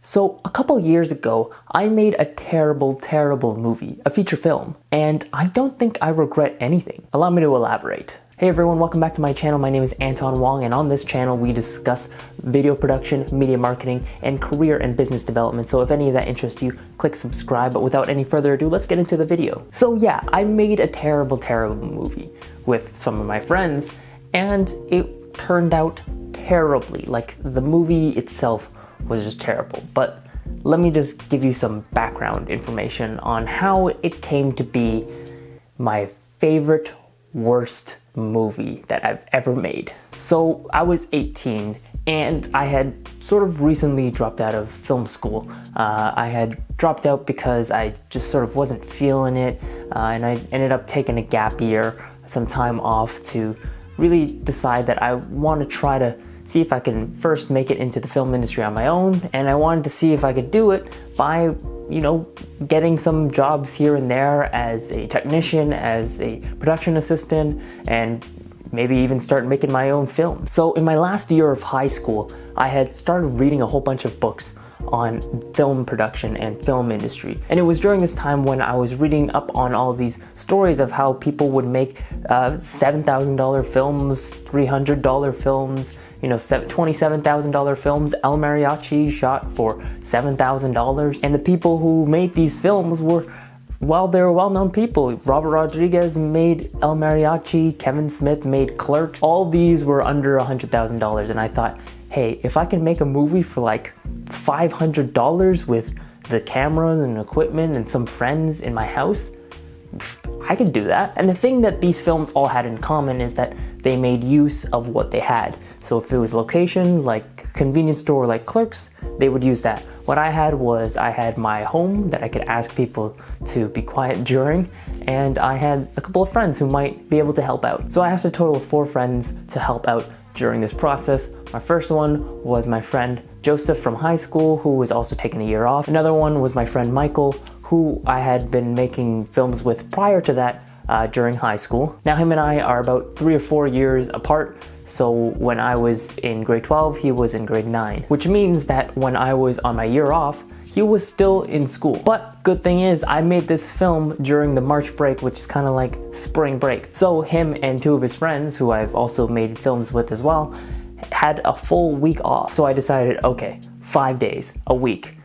So a couple years ago, I made a terrible movie, a feature film, and I don't think I regret anything. Allow me to elaborate. Hey everyone, welcome back to my channel. My name is Anton Wong, and on this channel we discuss video production, media marketing, and career and business development. So if any of that interests you, click subscribe. But without any further ado, let's get into the video. So yeah, I made a terrible movie with some of my friends, and it turned out terribly. Like, the movie itself was just terrible. But let me just give you some background information on how it came to be my favorite worst movie that I've ever made. So I was 18 and I had sort of recently dropped out of film school. I had dropped out because I just sort of wasn't feeling it, and I ended up taking a gap year, some time off to really decide that I want to try to see if I can first make it into the film industry on my own, and I wanted to see if I could do it by, getting some jobs here and there as a technician, as a production assistant, and maybe even start making my own film. So in my last year of high school, I had started reading a whole bunch of books on film production and film industry. And it was during this time when I was reading up on all these stories of how people would make $7,000 films, $300 films, $27,000 films. El Mariachi shot for $7,000. And the people who made these films were, well, they were well-known people. Robert Rodriguez made El Mariachi, Kevin Smith made Clerks. All these were under $100,000. And I thought, hey, if I can make a movie for like $500 with the cameras and equipment and some friends in my house, I could do that. And the thing that these films all had in common is that they made use of what they had. So if it was location, like convenience store, like Clerks, they would use that. What I had was, I had my home that I could ask people to be quiet during, and I had a couple of friends who might be able to help out. So I asked a total of 4 friends to help out during this process. My first one was my friend Joseph from high school, who was also taking a year off. Another one was my friend Michael, who I had been making films with prior to that during high school. Now him and I are about 3 or 4 years apart. So when I was in grade 12, he was in grade 9, which means that when I was on my year off, he was still in school. But good thing is, I made this film during the March break, which is kind of like spring break. So him and 2 of his friends, who I've also made films with as well, had a full week off. So I decided, okay, 5 days, a week.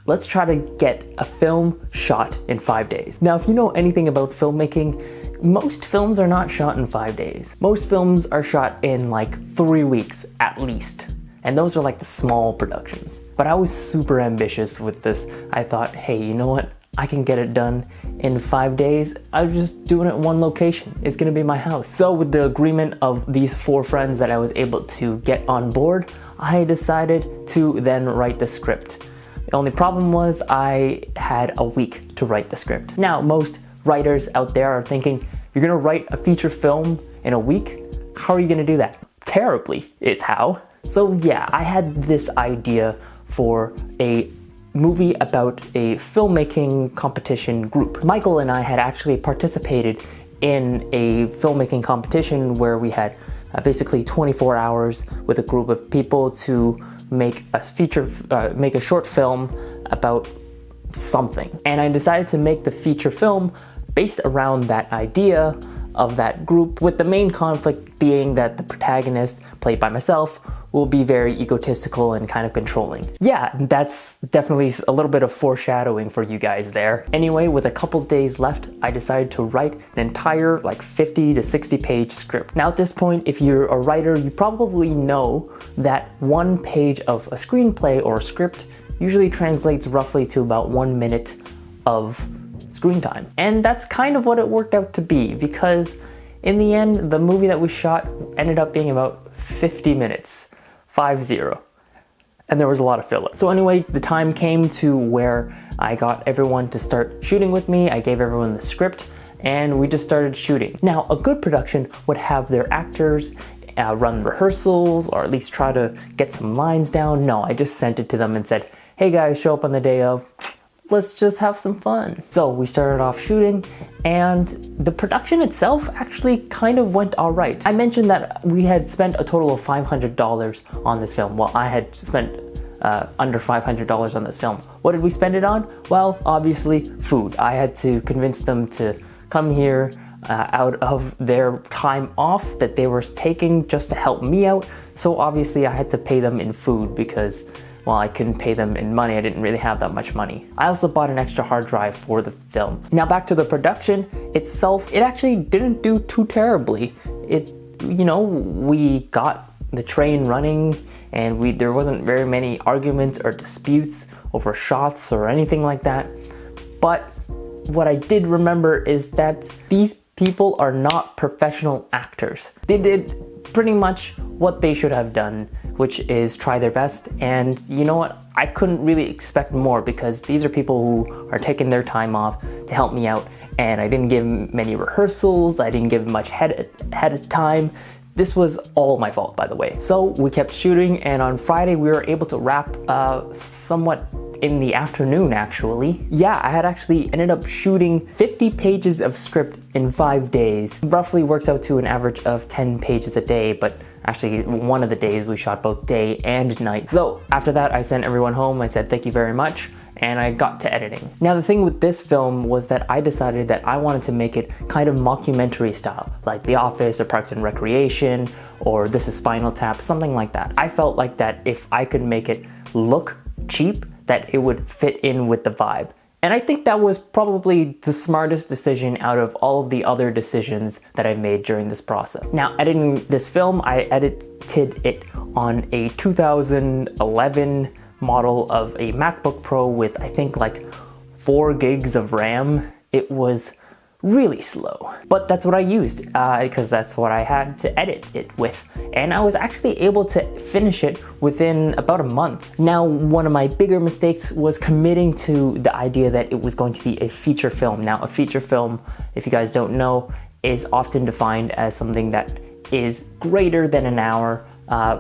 Let's try to get a film shot in 5 days. Now, if you know anything about filmmaking, most films are not shot in 5 days. Most films are shot in like 3 weeks at least. And those are like the small productions. But I was super ambitious with this. I thought, hey, you know what? I can get it done in 5 days. I'm just doing it in one location. It's gonna be my house. So with the agreement of these 4 friends that I was able to get on board, I decided to then write the script. The only problem was I had a week to write the script. Now, most writers out there are thinking, you're gonna write a feature film in a week? How are you gonna do that? Terribly is how. So yeah, I had this idea for a movie about a filmmaking competition group. Michael and I had actually participated in a filmmaking competition where we had basically 24 hours with a group of people to make a short film about something. And I decided to make the feature film based around that idea of that group, with the main conflict being that the protagonist, played by myself, will be very egotistical and kind of controlling. Yeah, that's definitely a little bit of foreshadowing for you guys there. Anyway, with a couple days left, I decided to write an entire like 50 to 60 page script. Now at this point, if you're a writer, you probably know that 1 page of a screenplay or a script usually translates roughly to about 1 minute of screen time. And that's kind of what it worked out to be, because in the end, the movie that we shot ended up being about 50 minutes. 50. And there was a lot of filler. So anyway, the time came to where I got everyone to start shooting with me. I gave everyone the script and we just started shooting. Now, a good production would have their actors run rehearsals, or at least try to get some lines down. No, I just sent it to them and said, hey guys, show up on the day of. Let's just have some fun. So we started off shooting, and the production itself actually kind of went all right. I mentioned that we had spent a total of $500 on this film. Well, I had spent under $500 on this film. What did we spend it on? Well, obviously food. I had to convince them to come here out of their time off that they were taking just to help me out. So obviously I had to pay them in food because, well, I couldn't pay them in money. I didn't really have that much money. I also bought an extra hard drive for the film. Now back to the production itself, it actually didn't do too terribly. We got the train running and there wasn't very many arguments or disputes over shots or anything like that. But what I did remember is that these people are not professional actors. They did pretty much what they should have done, which is try their best. And you know what? I couldn't really expect more because these are people who are taking their time off to help me out. And I didn't give many rehearsals. I didn't give much head of time. This was all my fault, by the way. So we kept shooting, and on Friday we were able to wrap somewhat in the afternoon, actually. Yeah, I had actually ended up shooting 50 pages of script in 5 days. Roughly works out to an average of 10 pages a day, but actually one of the days we shot both day and night. So after that, I sent everyone home. I said thank you very much, and I got to editing. Now the thing with this film was that I decided that I wanted to make it kind of mockumentary style, like The Office or Parks and Recreation or This Is Spinal Tap, something like that. I felt like that if I could make it look cheap, that it would fit in with the vibe. And I think that was probably the smartest decision out of all of the other decisions that I made during this process. Now, editing this film, I edited it on a 2011 model of a MacBook Pro with, I think, like 4 gigs of RAM. It was really slow, but that's what I used because that's what I had to edit it with. And I was actually able to finish it within about a month. Now, one of my bigger mistakes was committing to the idea that it was going to be a feature film. Now, a feature film, if you guys don't know, is often defined as something that is greater than an hour.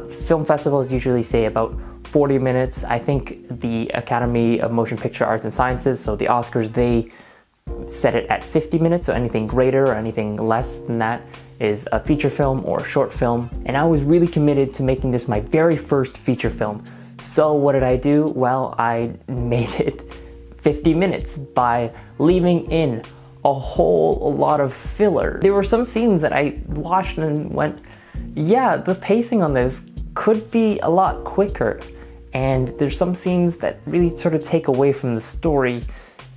Film festivals usually say about 40 minutes. I think the Academy of Motion Picture Arts and Sciences, so the Oscars, they set it at 50 minutes, so anything greater or anything less than that is a feature film or a short film. And I was really committed to making this my very first feature film. So what did I do? Well, I made it 50 minutes by leaving in a lot of filler. There were some scenes that I watched and went, yeah, the pacing on this could be a lot quicker. And there's some scenes that really sort of take away from the story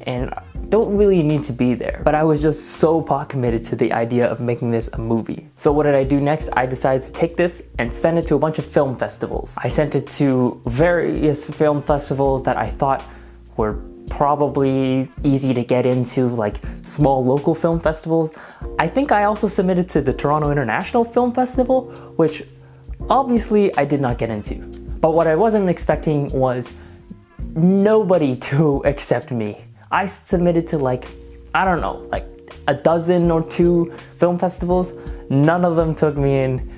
and don't really need to be there. But I was just so pot committed to the idea of making this a movie. So what did I do next? I decided to take this and send it to a bunch of film festivals. I sent it to various film festivals that I thought were probably easy to get into, like small local film festivals. I think I also submitted to the Toronto International Film Festival, which obviously I did not get into. But what I wasn't expecting was nobody to accept me. I submitted to like a dozen or 2 film festivals. None of them took me in,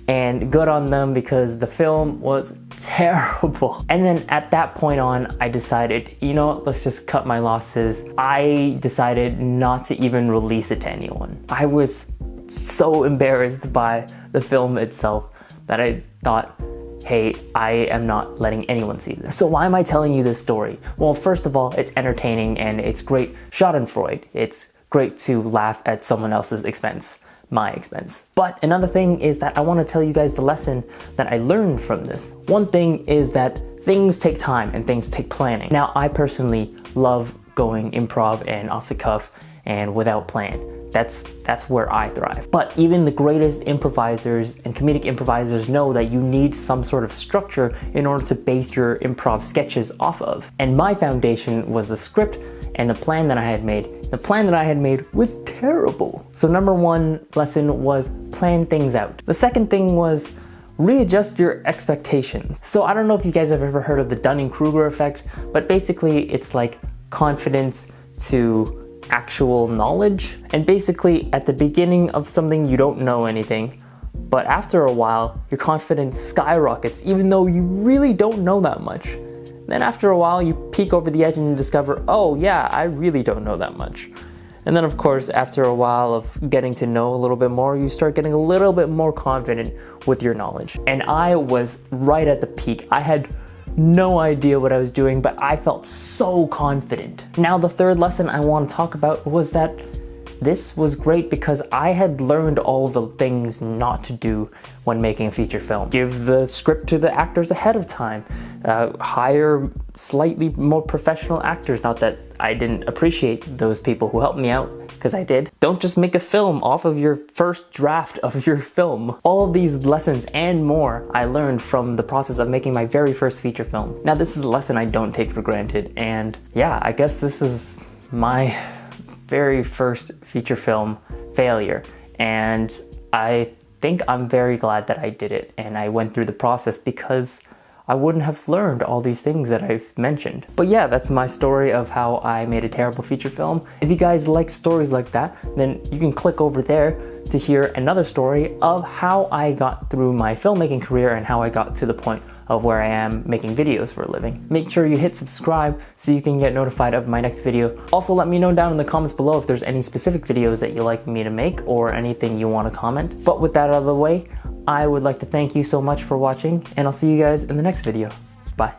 and good on them because the film was terrible. And then at that point on, I decided, you know what, let's just cut my losses. I decided not to even release it to anyone. I was so embarrassed by the film itself that I thought, hey, I am not letting anyone see this. So why am I telling you this story? Well, first of all, it's entertaining and it's great schadenfreude. It's great to laugh at someone else's expense, my expense. But another thing is that I want to tell you guys the lesson that I learned from this. One thing is that things take time and things take planning. Now, I personally love going improv and off the cuff and without plan. That's where I thrive. But even the greatest improvisers and comedic improvisers know that you need some sort of structure in order to base your improv sketches off of. And my foundation was the script and the plan that I had made. The plan that I had made was terrible. So number 1 lesson was plan things out. The second thing was readjust your expectations. So I don't know if you guys have ever heard of the Dunning-Kruger effect, but basically it's like confidence to actual knowledge. And basically at the beginning of something you don't know anything, but after a while your confidence skyrockets even though you really don't know that much. Then after a while you peek over the edge and you discover, oh yeah, I really don't know that much. And then of course after a while of getting to know a little bit more, you start getting a little bit more confident with your knowledge. And I was right at the peak. I had no idea what I was doing, but I felt so confident. Now, the third lesson I want to talk about was that this was great because I had learned all the things not to do when making a feature film. Give the script to the actors ahead of time. Hire slightly more professional actors. Not that I didn't appreciate those people who helped me out, because I did. Don't just make a film off of your first draft of your film. All of these lessons and more I learned from the process of making my very first feature film. Now, this is a lesson I don't take for granted, and yeah, I guess this is my very first feature film failure, and I think I'm very glad that I did it and I went through the process, because I wouldn't have learned all these things that I've mentioned. But yeah, that's my story of how I made a terrible feature film. If you guys like stories like that, then you can click over there to hear another story of how I got through my filmmaking career and how I got to the point of where I am making videos for a living. Make sure you hit subscribe so you can get notified of my next video. Also, let me know down in the comments below if there's any specific videos that you'd like me to make or anything you want to comment. But with that out of the way, I would like to thank you so much for watching, and I'll see you guys in the next video.